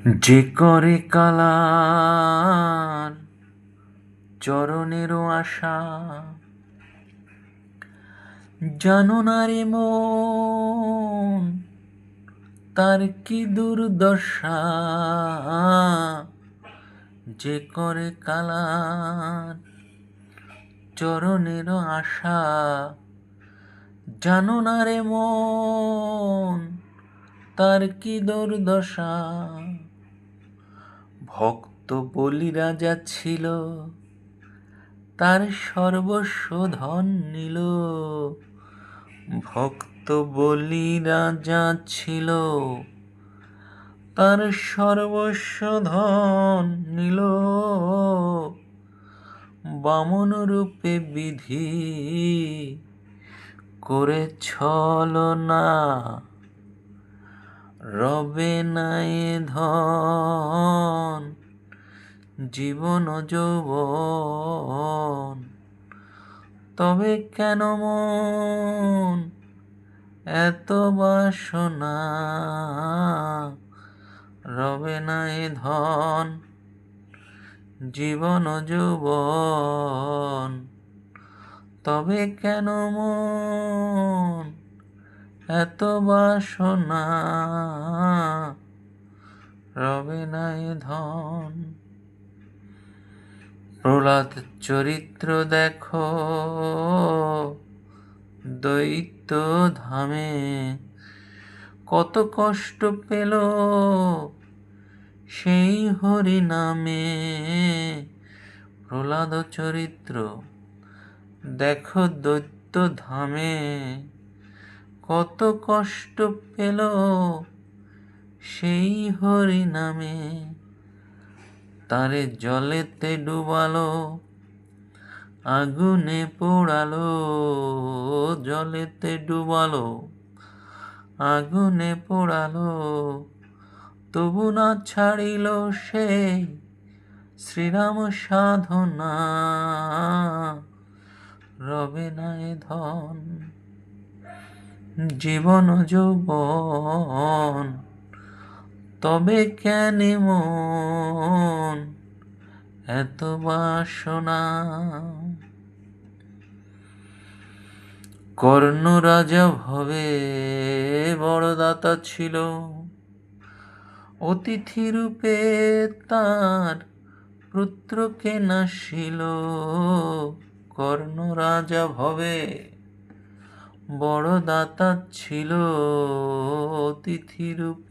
যে করে কালার চরণেরও আশা, জানো না রে মন তার কি দুর্দশা। যে করে কালার চরণেরও আশা, জানো না রে মন তার কি দুর্দশা। ভক্ত বলি রাজা ছিল, তার সর্বস্ব ধন নিল। ভক্ত বলি রাজা ছিল, তার সর্বস্ব ধন নিল। বামন রূপে বিধি করে ছলনা, রবে না এ ধন জীবন যৌবন। তবে কেন মন এত বাসনা, রবে না এ ধন জীবন যৌবন। তবে কেন মন এত বাসনা, রবে না এ ধন। প্রহ্লাদ চরিত্র দেখো দৈত্য ধামে, কত কষ্ট পেল সেই হরি নামে। প্রহ্লাদ চরিত্র দেখো দৈত্য ধামে, কত কষ্ট পেল সেই হরি নামে। তারে জলেতে ডুবালো, আগুনে পোড়ালো। জলেতে ডুবালো, আগুনে পোড়ালো, তবু না ছাড়িল সে শ্রীরাম সাধনা। রবে না এ ধন জীবন যৌবন। তবে কেন মন এত বাসনা। কর্ণ রাজা ভবে বড় দাতা ছিল, অতিথি রূপে তার পুত্রকে নাসিল। কর্ণ রাজা ভবে বড় দাতা ছিল, অতিথি রূপে